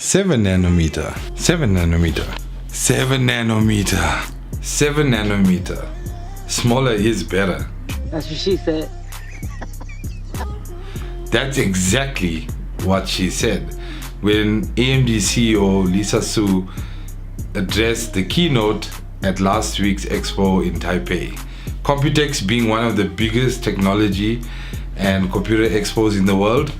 7 nanometer, 7 nanometer, 7 nanometer, 7 nanometer. Smaller is better. That's what she said. That's exactly what she said when AMD CEO Lisa Su addressed the keynote at last week's expo in Taipei. Computex being one of the biggest technology and computer expos in the world.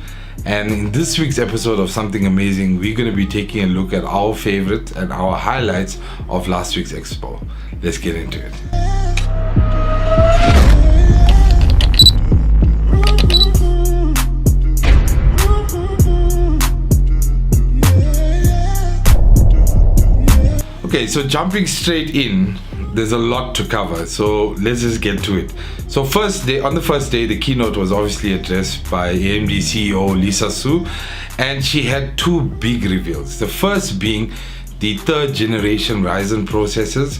And in this week's episode of Something Amazing, we're going to be taking a look at our favorite and our highlights of last week's expo. Let's get into it. Okay, so jumping straight in, there's a lot to cover, so let's just get to it. So on the first day, the keynote was obviously addressed by AMD CEO Lisa Su, and she had two big reveals. The first being the third generation Ryzen processors.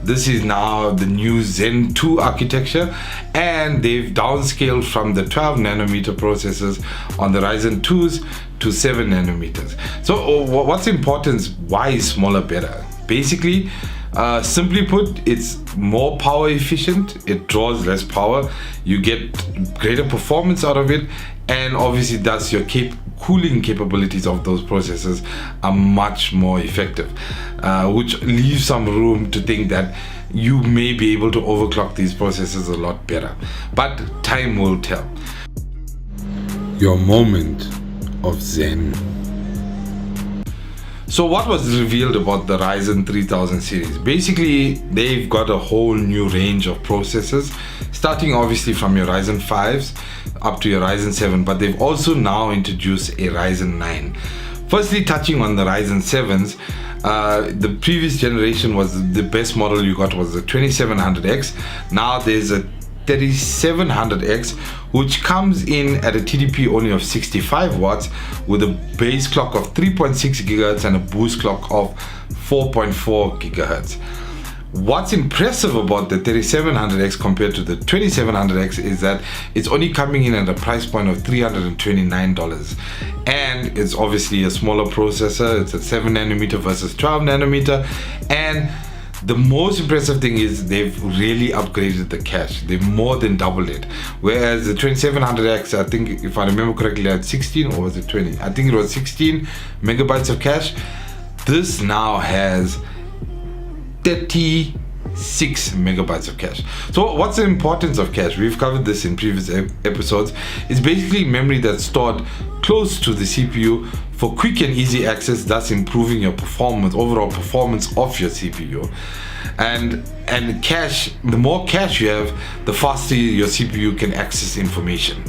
This is now the new Zen 2 architecture, and they've downscaled from the 12 nanometer processors on the Ryzen 2s to 7 nanometers. So what's important is why is smaller better? Basically, simply put, it's more power efficient, it draws less power, you get greater performance out of it, and obviously thus your cooling capabilities of those processors are much more effective, which leaves some room to think that you may be able to overclock these processors a lot better. But time will tell. Your moment of Zen. So what was revealed about the Ryzen 3000 series? Basically, they've got a whole new range of processors, starting obviously from your Ryzen 5s up to your Ryzen 7, but they've also now introduced a Ryzen 9. Firstly, touching on the Ryzen 7s, the previous generation was the best model you got was the 2700X. Now there's a 3700X, which comes in at a TDP only of 65 watts with a base clock of 3.6 gigahertz and a boost clock of 4.4 gigahertz. What's impressive about the 3700X compared to the 2700X is that it's only coming in at a price point of $329, and it's obviously a smaller processor. It's at 7 nanometer versus 12 nanometer, and the most impressive thing is they've really upgraded the cache. They've more than doubled it. Whereas the 2700X, I think if I remember correctly, had 16 or was it 20? I think it was 16 megabytes of cache. This now has 36 megabytes of cache. So what's the importance of cache? We've covered this in previous episodes. It's basically memory that's stored close to the CPU for quick and easy access, thus improving your performance, overall performance of your CPU. And cache, the more cache you have, the faster your CPU can access information.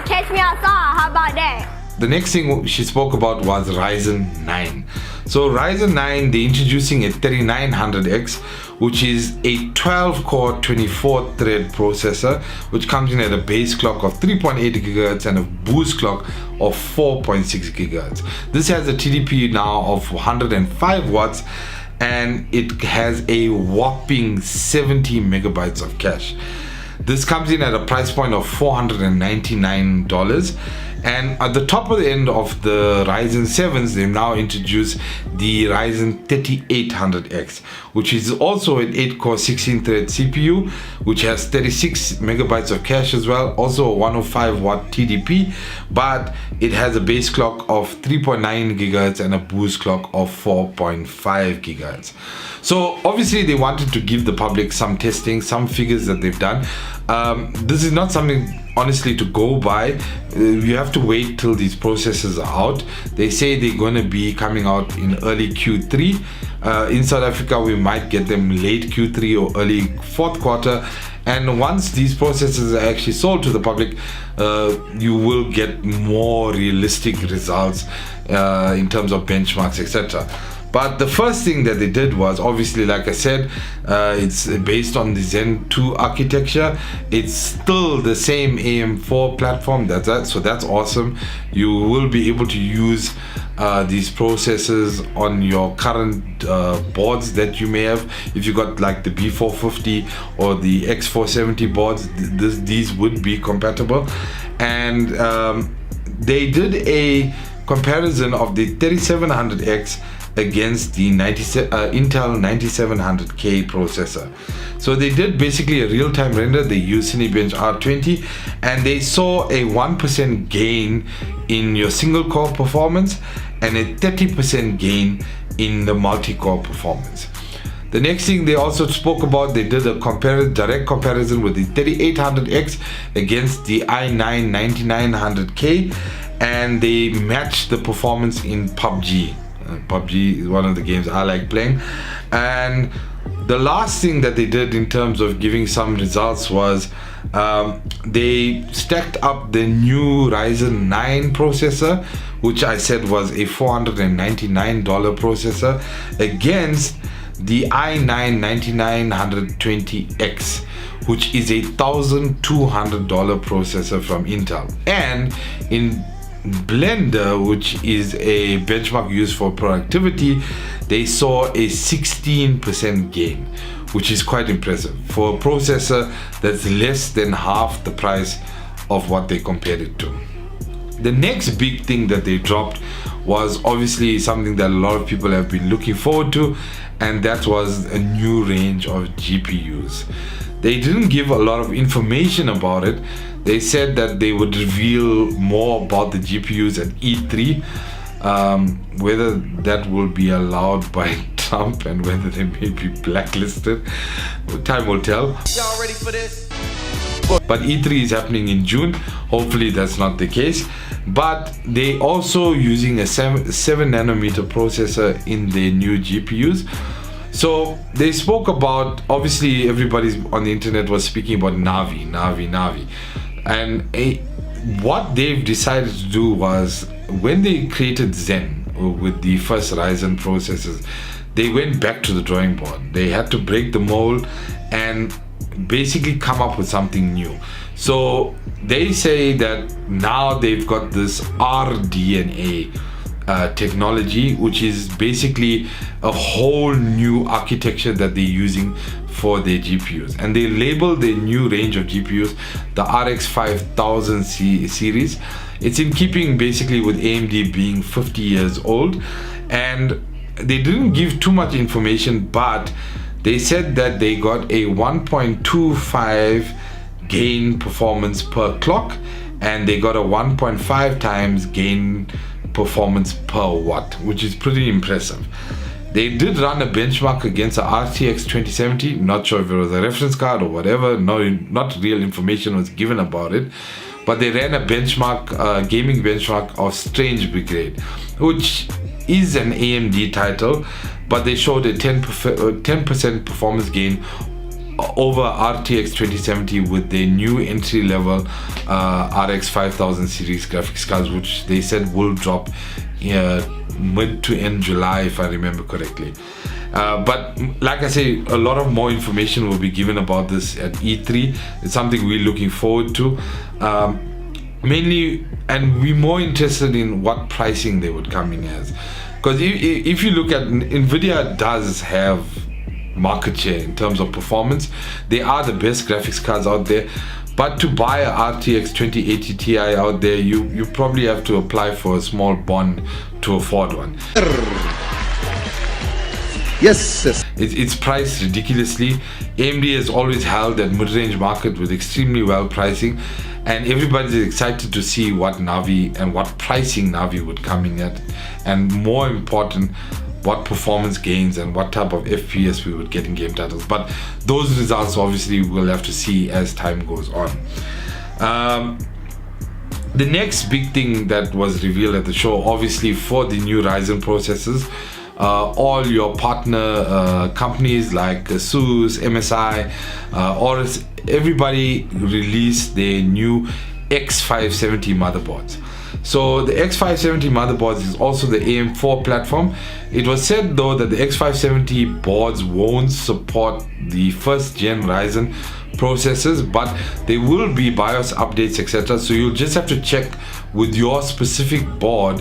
Catch me outside, how about that? The next thing she spoke about was Ryzen 9. So Ryzen 9, they're introducing a 3900X, which is a 12-core 24-thread processor, which comes in at a base clock of 3.8 gigahertz and a boost clock of 4.6 gigahertz. This has a TDP now of 105 watts, and it has a whopping 70 megabytes of cache. This comes in at a price point of $499. And at the top of the end of the Ryzen 7s, they've now introduced the Ryzen 3800X, which is also an 8-core 16-thread CPU, which has 36 megabytes of cache as well, also a 105 watt TDP, but it has a base clock of 3.9 gigahertz and a boost clock of 4.5 gigahertz. So obviously they wanted to give the public some testing, some figures that they've done. This is not something honestly to go by. You have to wait till these processors are out. They say they're going to be coming out in early Q3. In South Africa, we might get them late Q3 or early fourth quarter. And once these processors are actually sold to the public, you will get more realistic results in terms of benchmarks, etc. But the first thing that they did was, obviously, like I said, it's based on the Zen 2 architecture. It's still the same AM4 platform. So that's awesome. You will be able to use these processors on your current boards that you may have. If you got like the B450 or the X470 boards, these would be compatible. And they did a comparison of the 3700X against the Intel 9700K processor. So they did basically a real-time render. They used Cinebench R20 and they saw a 1% gain in your single core performance and a 30% gain in the multi-core performance. The next thing they also spoke about, they did a direct comparison with the 3800X against the i9 9900K, and they matched the performance in PUBG. PUBG is one of the games I like playing. And the last thing that they did in terms of giving some results was they stacked up the new Ryzen 9 processor, which I said was a $499 processor, against the i9 9920X, which is a $1,200 processor from Intel. And in Blender, which is a benchmark used for productivity, they saw a 16% gain, which is quite impressive for a processor that's less than half the price of what they compared it to. The next big thing that they dropped was obviously something that a lot of people have been looking forward to, and that was a new range of GPUs. They didn't give a lot of information about it. They said that they would reveal more about the GPUs at E3. Whether that will be allowed by Trump and whether they may be blacklisted, time will tell. Y'all ready for this? But E3 is happening in June. Hopefully that's not the case. But they also using a 7 nanometer processor in their new GPUs. So they spoke about, obviously everybody on the internet was speaking about Navi. And what they've decided to do was, when they created Zen with the first Ryzen processors, they went back to the drawing board. They had to break the mold and basically come up with something new. So they say that now they've got this RDNA technology, which is basically a whole new architecture that they're using for their GPUs, and they label their new range of GPUs the RX 5000 series. It's in keeping basically with AMD being 50 years old, and they didn't give too much information, but they said that they got a 1.25 gain performance per clock, and they got a 1.5 times gain performance per watt, which is pretty impressive. They did run a benchmark against a RTX 2070. Not sure if it was a reference card or whatever. Not real information was given about it. But they ran a benchmark, gaming benchmark of Strange Brigade, which is an AMD title, but they showed a 10% performance gain over RTX 2070 with their new entry-level RX 5000 series graphics cards, which they said will drop mid to end July, if I remember correctly. But like I say, a lot of more information will be given about this at E3. It's something we're looking forward to. Mainly, and we're more interested in what pricing they would come in as. Because if you look at, NVIDIA does have market share in terms of performance. They are the best graphics cards out there. But to buy a RTX 2080 Ti out there, you probably have to apply for a small bond to afford one. Yes. It's priced ridiculously. AMD has always held that mid-range market with extremely well pricing, and everybody's excited to see what Navi and what pricing Navi would come in at, and more important, what performance gains and what type of FPS we would get in game titles. But those results obviously we'll have to see as time goes on. The next big thing that was revealed at the show, obviously for the new Ryzen processors, all your partner companies like ASUS, MSI, Oris, everybody released their new X570 motherboards. So the X570 motherboards is also the AM4 platform. It was said though that the X570 boards won't support the first gen Ryzen processors, but there will be BIOS updates, etc. So you'll just have to check with your specific board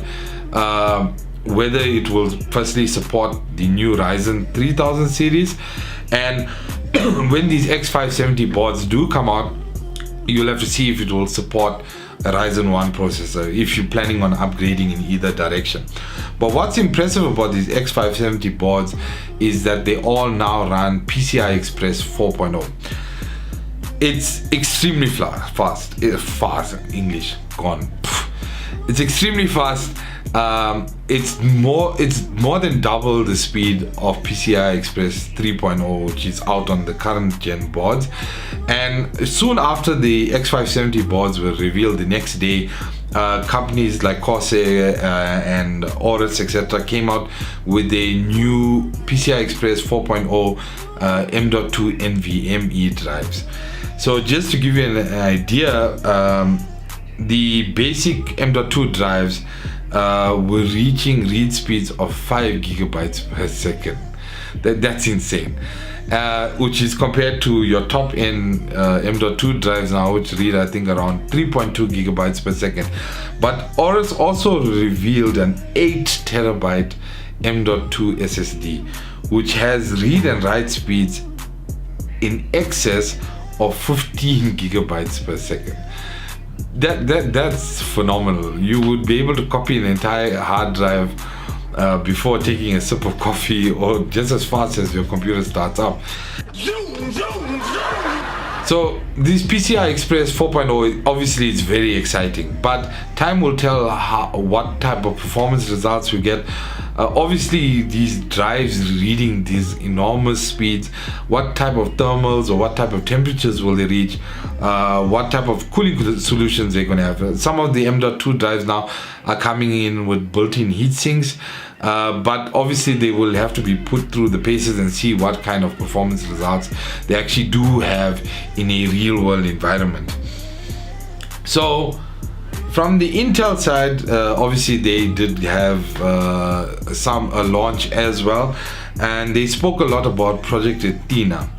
whether it will firstly support the new Ryzen 3000 series, and when these X570 boards do come out, you'll have to see if it will support a Ryzen 1 processor if you're planning on upgrading in either direction. But what's impressive about these X570 boards is that they all now run PCI Express 4.0. It's extremely fast. Fast English gone. It's extremely fast. It's more than double the speed of PCI Express 3.0, which is out on the current gen boards. And soon after the X570 boards were revealed, the next day, companies like Corsair and Aorus, etc., came out with a new PCI Express 4.0 M.2 NVMe drives. So just to give you an idea, the basic M.2 drives were reaching read speeds of 5 gigabytes per second. That's insane. Which is compared to your top end M.2 drives now, which read I think around 3.2 gigabytes per second. But Aorus also revealed an 8 terabyte M.2 SSD, which has read and write speeds in excess of 15 gigabytes per second. That's phenomenal. You would be able to copy an entire hard drive before taking a sip of coffee, or just as fast as your computer starts up. So this PCI Express 4.0 obviously is very exciting, but time will tell what type of performance results we get. Obviously these drives reading these enormous speeds, what type of thermals or what type of temperatures will they reach, what type of cooling solutions they're going to have. Some of the M.2 drives now are coming in with built-in heat sinks, but obviously they will have to be put through the paces and see what kind of performance results they actually do have in a real world environment. So from the Intel side, obviously they did have a launch as well, and they spoke a lot about Project Athena.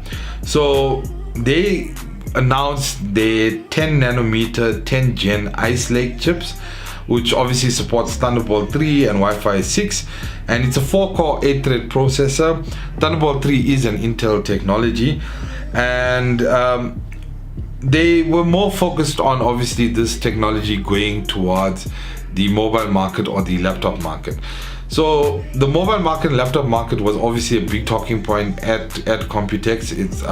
So they announced their 10 nanometer 10 gen Ice Lake chips, which obviously supports Thunderbolt 3 and Wi-Fi 6, and it's a 4-core 8-thread processor. Thunderbolt 3 is an Intel technology, and they were more focused on obviously this technology going towards the mobile market or the laptop market. So the mobile market and laptop market was obviously a big talking point at Computex. It's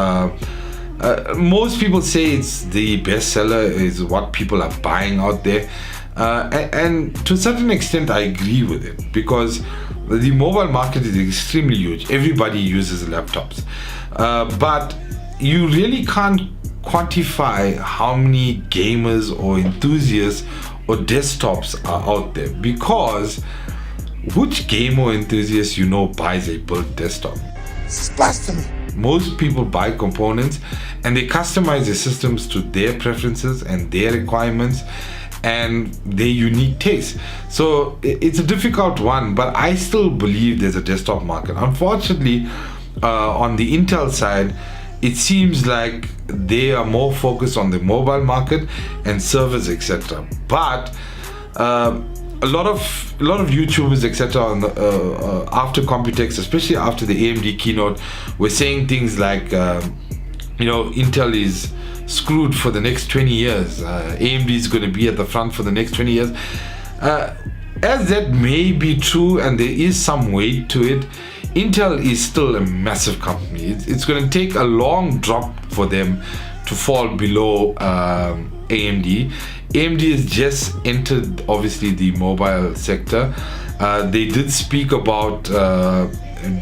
most people say it's the bestseller, is what people are buying out there. And to a certain extent I agree with it, because the mobile market is extremely huge. Everybody uses laptops, but you really can't quantify how many gamers or enthusiasts or desktops are out there, because which gamer or enthusiast buys a built desktop? This is blasphemy. Most people buy components and they customize their systems to their preferences and their requirements and their unique taste. So it's a difficult one, but I still believe there's a desktop market. Unfortunately, on the Intel side, it seems like they are more focused on the mobile market and servers, etc. But a lot of YouTubers, etc., after Computex, especially after the AMD keynote, were saying things like, Intel is screwed for the next 20 years. AMD is going to be at the front for the next 20 years. As that may be true, and there is some weight to it, Intel is still a massive company. It's going to take a long drop for them to fall below AMD. AMD has just entered, obviously, the mobile sector. They did speak about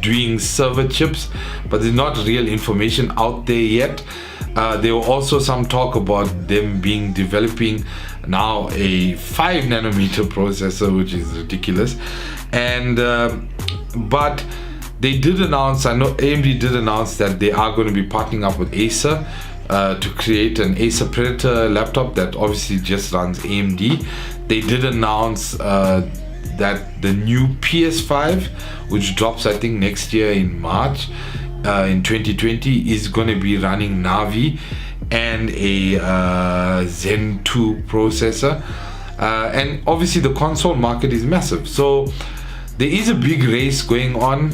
doing server chips, but there's not real information out there yet. There were also some talk about them developing now a 5 nanometer processor, which is ridiculous. And but they did announce, I know AMD did announce that they are going to be partnering up with Acer to create an Acer Predator laptop that obviously just runs AMD. They did announce that the new PS5, which drops I think next year in March in 2020, is going to be running Navi and a Zen 2 processor. And obviously the console market is massive, so there is a big race going on.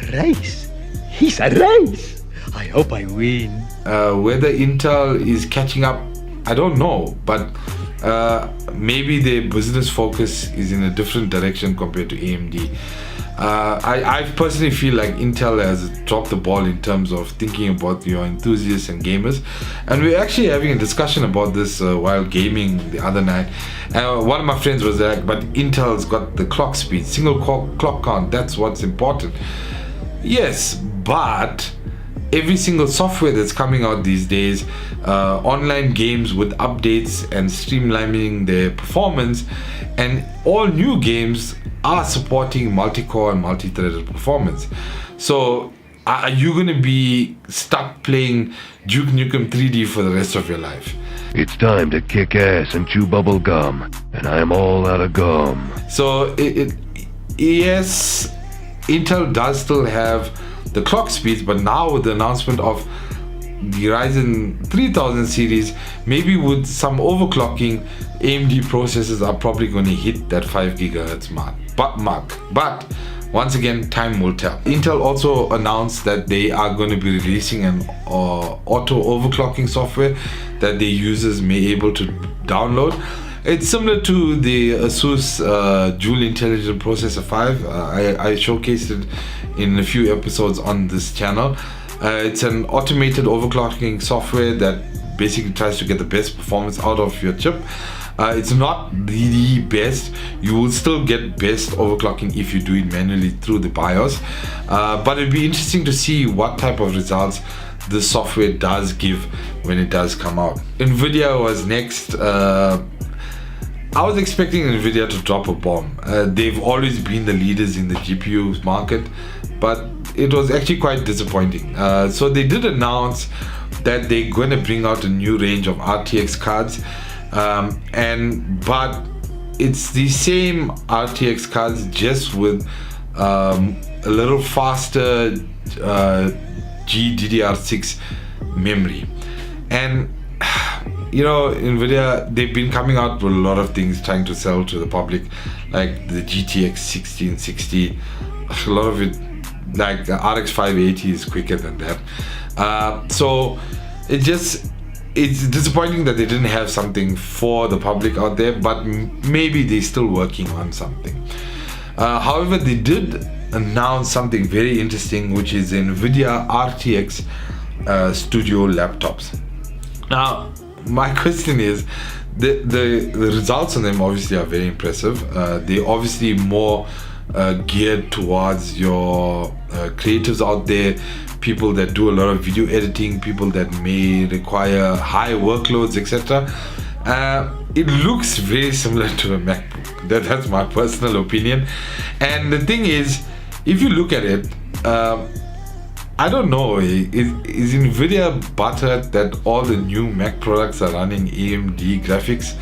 A race? He's a race! I hope I win. Whether Intel is catching up, I don't know, but maybe their business focus is in a different direction compared to AMD. I personally feel like Intel has dropped the ball in terms of thinking about your enthusiasts and gamers, and we're actually having a discussion about this while gaming the other night. One of my friends was like, but Intel's got the clock speed, single clock count, that's what's important. Yes, but every single software that's coming out these days, online games with updates and streamlining their performance, and all new games are supporting multi-core and multi-threaded performance. So are you going to be stuck playing Duke Nukem 3D for the rest of your life? It's time to kick ass and chew bubble gum, and I'm all out of gum. So yes, Intel does still have the clock speeds, but now with the announcement of the Ryzen 3000 series, maybe with some overclocking, AMD processors are probably going to hit that 5 gigahertz mark. But once again, time will tell. Intel also announced that they are going to be releasing an auto overclocking software that their users may be able to download. It's similar to the Asus Dual Intelligent Processor 5. I showcased it in a few episodes on this channel. It's an automated overclocking software that basically tries to get the best performance out of your chip. It's not the best. You will still get best overclocking if you do it manually through the BIOS. But it'd be interesting to see what type of results the software does give when it does come out. Nvidia was next. I was expecting Nvidia to drop a bomb. They've always been the leaders in the GPU market, but it was actually quite disappointing. So they did announce that they're going to bring out a new range of RTX cards, but it's the same RTX cards just with a little faster GDDR6 memory. And you know, Nvidia, they've been coming out with a lot of things trying to sell to the public, like the GTX 1660. A lot of it, like the RX 580 is quicker than that. So it's disappointing that they didn't have something for the public out there, but maybe they're still working on something. However, they did announce something very interesting, which is Nvidia RTX Studio laptops. Now, my question is, the results on them obviously are very impressive. They're obviously more geared towards your creatives out there, people that do a lot of video editing, people that may require high workloads, etc. It looks very similar to a MacBook. That's my personal opinion. And the thing is, if you look at it, I don't know, is Nvidia butthurt that all the new Mac products are running AMD graphics?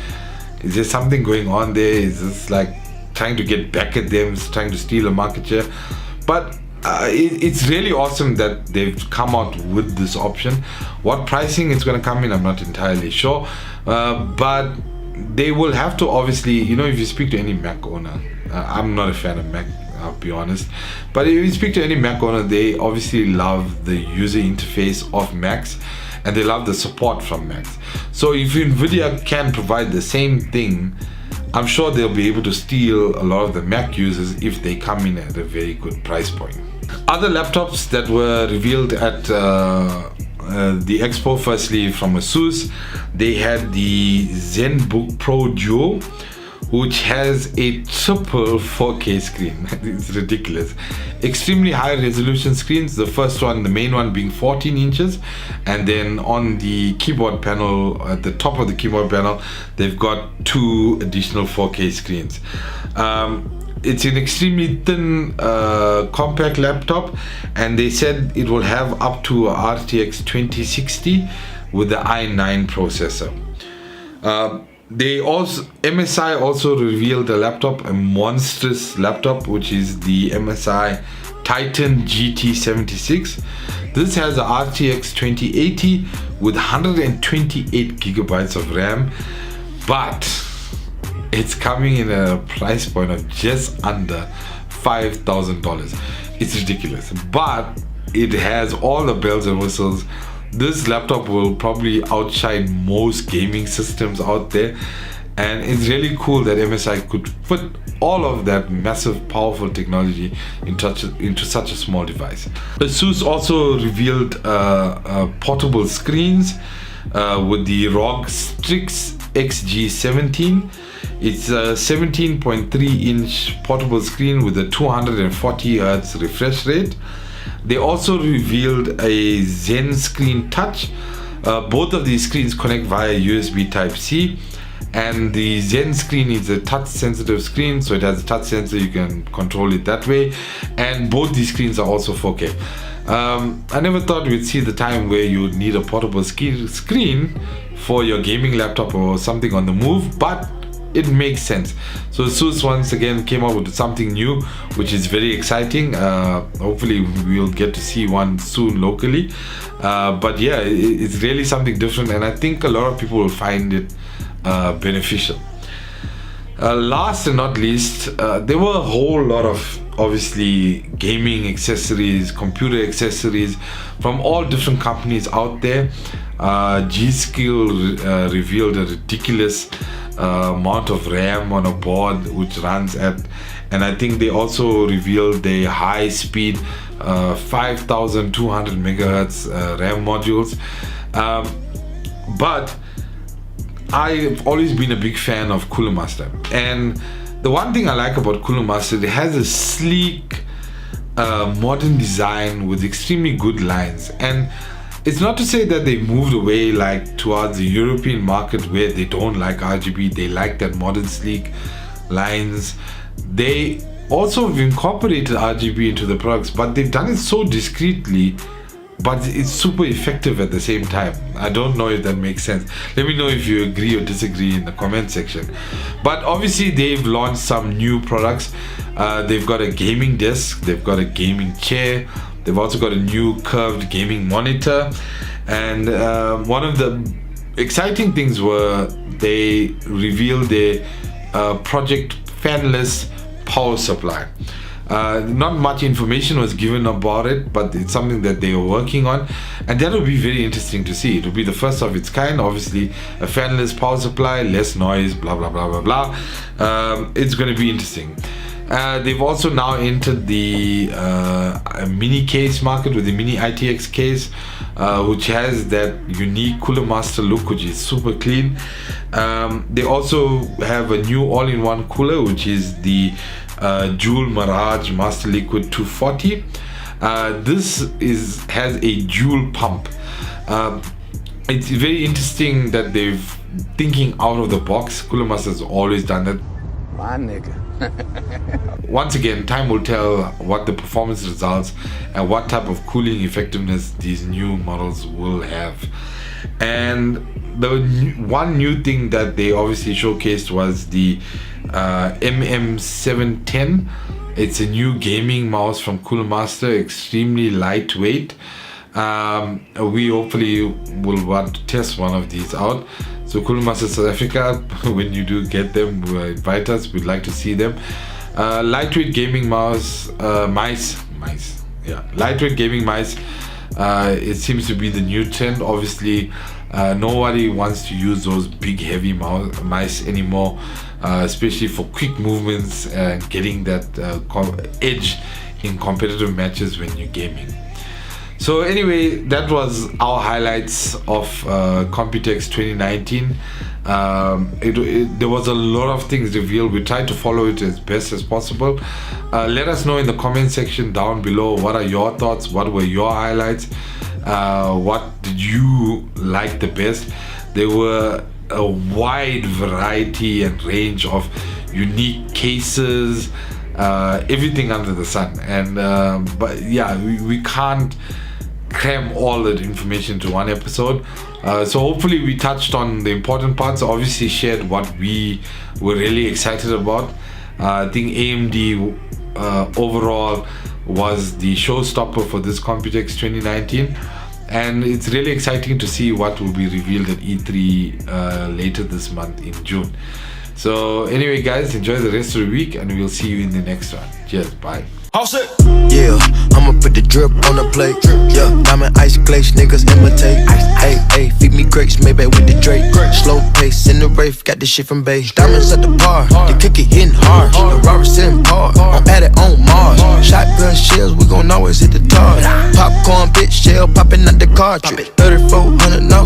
Is there something going on there? Is this like trying to get back at them, trying to steal a market share? But it's really awesome that they've come out with this option. What pricing it's going to come in, I'm not entirely sure, but they will have to obviously, you know, if you speak to any Mac owner, I'm not a fan of Mac, I'll be honest, but if you speak to any Mac owner, they obviously love the user interface of Macs and they love the support from Macs. So if Nvidia can provide the same thing, I'm sure they'll be able to steal a lot of the Mac users if they come in at a very good price point. Other laptops that were revealed at the expo, firstly from Asus, they had the ZenBook Pro Duo, which has a triple 4K screen. It's ridiculous. Extremely high resolution screens. The first one, the main one, being 14 inches, and then on the keyboard panel, at the top of the keyboard panel, they've got 2 additional 4K screens. It's an extremely thin, compact laptop, and they said it will have up to a RTX 2060 with the i9 processor. MSI also revealed a laptop, a monstrous laptop, which is the MSI Titan GT76. This has a RTX 2080 with 128 gigabytes of RAM, but it's coming in a price point of just under $5,000. It's ridiculous, but it has all the bells and whistles. This laptop will probably outshine most gaming systems out there, and it's really cool that MSI could put all of that massive powerful technology into such a small device. ASUS also revealed portable screens with the ROG Strix XG17. It's a 17.3-inch portable screen with a 240 Hz refresh rate. They also revealed a Zen Screen Touch. Both of these screens connect via USB Type-C, and the Zen Screen is a touch sensitive screen, so it has a touch sensor, you can control it that way, and both these screens are also 4K. I never thought we'd see the time where you would need a portable screen for your gaming laptop or something on the move, but it makes sense. So ASUS once again came up with something new, which is very exciting. Hopefully we'll get to see one soon locally, but yeah, it's really something different, and I think a lot of people will find it beneficial. Last and not least, there were a whole lot of obviously gaming accessories, computer accessories from all different companies out there. G-Skill revealed a ridiculous amount of RAM on a board which runs at, and I think they also revealed the high speed 5200 megahertz RAM modules. But I've always been a big fan of Cooler Master, and the one thing I like about Cooler Master, it has a sleek modern design with extremely good lines. And it's not to say that they moved away like towards the European market where they don't like RGB, they like that modern sleek lines. They also have incorporated RGB into the products, but they've done it so discreetly, but it's super effective at the same time. I don't know if that makes sense. Let me know if you agree or disagree in the comment section. But obviously they've launched some new products. They've got a gaming desk, they've got a gaming chair, they've also got a new curved gaming monitor, and one of the exciting things were they revealed their Project Fanless power supply. Not much information was given about it, but it's something that they are working on, and that will be very interesting to see. It will be the first of its kind. Obviously a fanless power supply, less noise, blah blah blah blah blah. It's going to be interesting. They've also now entered the mini case market with the mini ITX case, which has that unique Cooler Master look, which is super clean. They also have a new all-in-one cooler, which is the Joule Mirage Master Liquid 240. This has a dual pump. It's very interesting that they've thinking out of the box. Cooler Master has always done that. My nigga. Once again, time will tell what the performance results and what type of cooling effectiveness these new models will have. And the one new thing that they obviously showcased was the MM710. It's a new gaming mouse from Cooler Master, extremely lightweight. We hopefully will want to test one of these out. So Cooler Master South Africa, when you do get them, invite us. We'd like to see them. Lightweight gaming mouse, lightweight gaming mice. It seems to be the new trend. Obviously, nobody wants to use those big heavy mice anymore, especially for quick movements and getting that edge in competitive matches when you're gaming. So anyway, that was our highlights of Computex 2019. There was a lot of things revealed. We tried to follow it as best as possible. Let us know in the comment section down below, what are your thoughts, what were your highlights, what did you like the best. There were a wide variety and range of unique cases, everything under the sun, and but yeah, we can't cram all that information into one episode. So hopefully we touched on the important parts, obviously shared what we were really excited about. I think AMD overall was the showstopper for this Computex 2019, and it's really exciting to see what will be revealed at E3 later this month in June. So anyway guys, enjoy the rest of the week, and we'll see you in the next one. Cheers, bye. All set. Yeah, I'ma put the drip on the plate. Yeah, diamond ice glaze, niggas imitate. Hey, hey, feed me grapes, maybe with the Drake. Slow pace in the rave, got this shit from Bay. Diamonds at the bar, the cookie hitting hard. The Robert sitting hard, I'm at it on Mars. Shotgun shells, we gon' always hit the target. Popcorn, bitch, shell popping out the cartridge. 3400 no